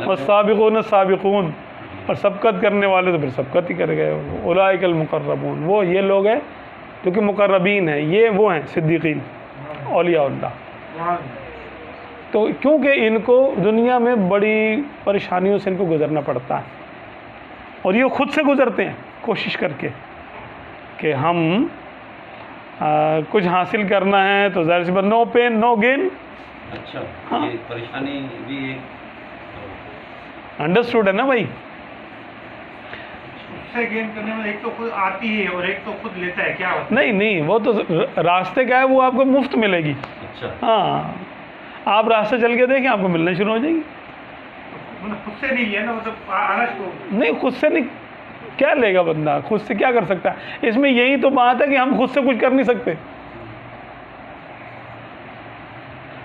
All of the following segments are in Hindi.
वस्साबिकून साबिकून, और सबकत करने वाले तो फिर सबकत ही कर गए। उलाइकल मुकर्रबून, वो ये लोग हैं जो कि मुकर्रबीन हैं, ये वो हैं सिद्दीकीन औलियाउल्लाह। तो क्योंकि इनको दुनिया में बड़ी परेशानियों से इनको गुजरना पड़ता है, और ये खुद से गुजरते हैं कोशिश करके कि हम कुछ हासिल करना है तो ज़ाहिर सी बात नो पेन नो गेन। अच्छा, हाँ, ये परेशानी भी एक अंडरस्टूड है ना भाई। उससे गेन करने में एक तो खुद आती है और एक तो खुद लेता है, क्या होता है? नहीं नहीं, वो तो रास्ते क्या है, वो आपको मुफ्त मिलेगी। अच्छा, हाँ, आप रास्ते चल के देखें, आपको मिलने शुरू हो जाएगी। मतलब खुद से नहीं लिया ना, मतलब आना शुरू। नहीं, खुद से नहीं, क्या लेगा बंदा, खुद से क्या कर सकता है? इसमें यही तो बात है कि हम खुद से कुछ कर नहीं सकते।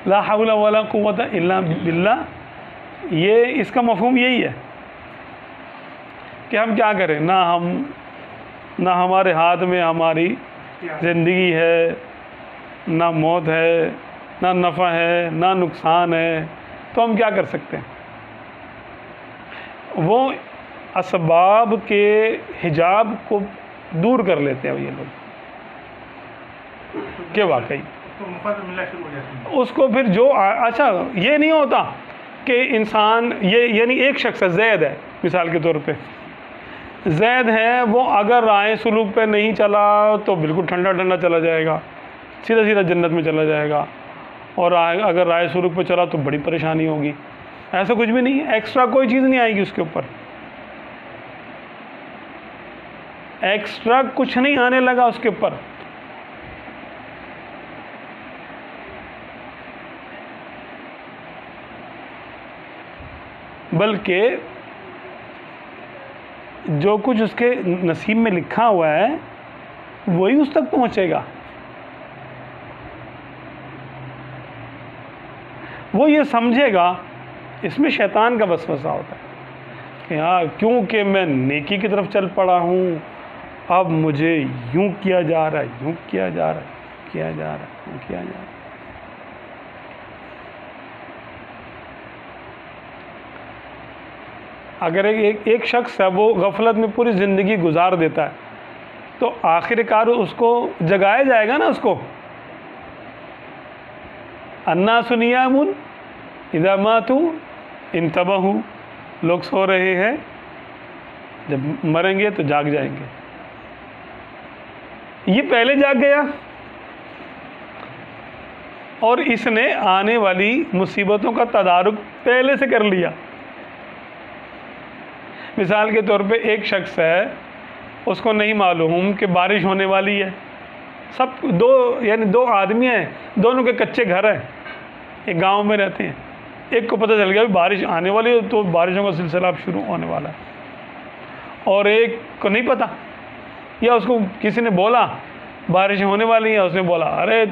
ला हौला वला कुव्वता इल्ला बिल्लाह, ये इसका मफहूम यही है कि हम क्या करें, ना हमारे हाथ में हमारी ज़िंदगी है, ना मौत है, ना नफ़ा है, ना नुकसान है, तो हम क्या कर सकते हैं? वो असबाब के हिजाब को दूर कर लेते हैं ये लोग कि वाकई तो मुफाद मिलना शुरू हो जाती है। उसको फिर जो अच्छा, ये नहीं होता कि इंसान ये यानी एक शख्स है, जैद है मिसाल के तौर पे, जैद है, वो अगर राय सुलूक पे नहीं चला तो बिल्कुल ठंडा ठंडा चला जाएगा, सीधा सीधा जन्नत में चला जाएगा, और अगर राय सुलूक पे चला तो बड़ी परेशानी होगी। ऐसा कुछ भी नहीं है, एक्स्ट्रा कोई चीज़ नहीं आएगी उसके ऊपर, एक्स्ट्रा कुछ नहीं आने लगा उसके ऊपर। बल्कि जो कुछ उसके नसीब में लिखा हुआ है वही उस तक पहुंचेगा। वो ये समझेगा, इसमें शैतान का वसवसा होता है कि हाँ, क्योंकि मैं नेकी की तरफ चल पड़ा हूँ, अब मुझे यूं किया जा रहा है, यूं किया जा रहा है, किया जा रहा है, यूं किया जा रहा है। अगर एक शख्स है वो गफलत में पूरी ज़िंदगी गुजार देता है, तो आखिरकार उसको जगाया जाएगा ना, उसको अन्ना सुनियामुन इदा मातू इंतबहू, लोग सो रहे हैं, जब मरेंगे तो जाग जाएंगे। ये पहले जाग गया और इसने आने वाली मुसीबतों का तदारुक पहले से कर लिया। मिसाल के तौर पे एक शख्स है, उसको नहीं मालूम कि बारिश होने वाली है, सब दो आदमी हैं, दोनों के कच्चे घर हैं, एक गांव में रहते हैं। एक को पता चल गया भी बारिश आने वाली है, तो बारिशों का सिलसिला अब शुरू होने वाला है, और एक को नहीं पता, या उसको किसी ने बोला बारिश होने वाली है, उसने बोला अरे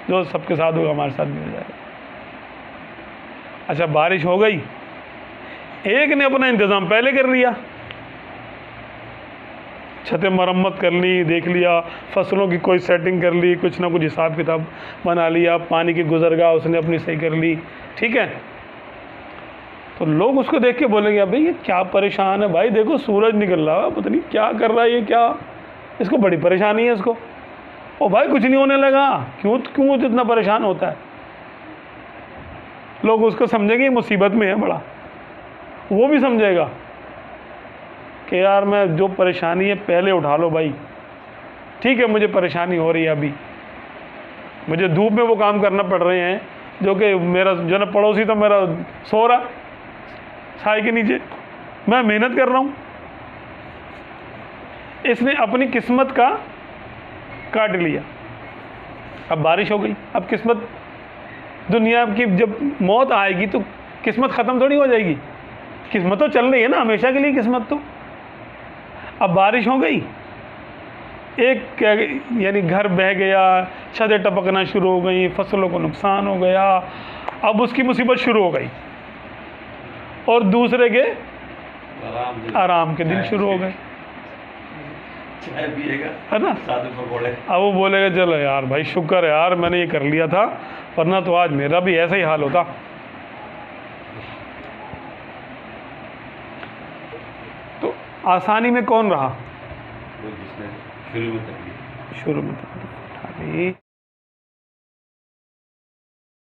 जो सबके साथ होगा हमारे साथ भी हो जाएगा। अच्छा, बारिश हो गई, एक ने अपना इंतज़ाम पहले कर लिया, छतें मरम्मत कर ली, देख लिया, फसलों की कोई सेटिंग कर ली, कुछ ना कुछ हिसाब किताब बना लिया, पानी की गुजरगाह उसने अपनी सही कर ली, ठीक है। तो लोग उसको देख के बोलेंगे भाई ये क्या परेशान है, भाई देखो सूरज निकल रहा है, पता नहीं क्या कर रहा है ये, क्या इसको बड़ी परेशानी है इसको। ओ भाई कुछ नहीं होने लगा, क्यों इतना परेशान होता है? लोग उसको समझेंगे ये मुसीबत में है बड़ा, वो भी समझेगा कि यार मैं जो परेशानी है पहले उठा लो भाई, ठीक है मुझे परेशानी हो रही है, अभी मुझे धूप में वो काम करना पड़ रहे हैं जो कि मेरा जो ना पड़ोसी तो मेरा सो रहा छाई के नीचे, मैं मेहनत कर रहा हूँ। इसने अपनी किस्मत का काट लिया। अब बारिश हो गई, अब किस्मत, दुनिया की जब मौत आएगी तो किस्मत ख़त्म थोड़ी हो जाएगी, किस्मत तो चल रही है ना हमेशा के लिए किस्मत तो। अब बारिश हो गई, एक यानी घर बह गया, छतें टपकना शुरू हो गई, फसलों को नुकसान हो गया, अब उसकी मुसीबत शुरू हो गई, और दूसरे के आराम के दिन शुरू हो गए, चाय पिएगा है ना, साथ में पकौड़े। अब वो बोलेगा चलो यार भाई शुक्र है यार मैंने ये कर लिया था, वरना तो आज मेरा भी ऐसा ही हाल होता। आसानी में कौन रहा? वो जिसने शुरू में तकलीफ शुरू में तकलीफ उठा ली।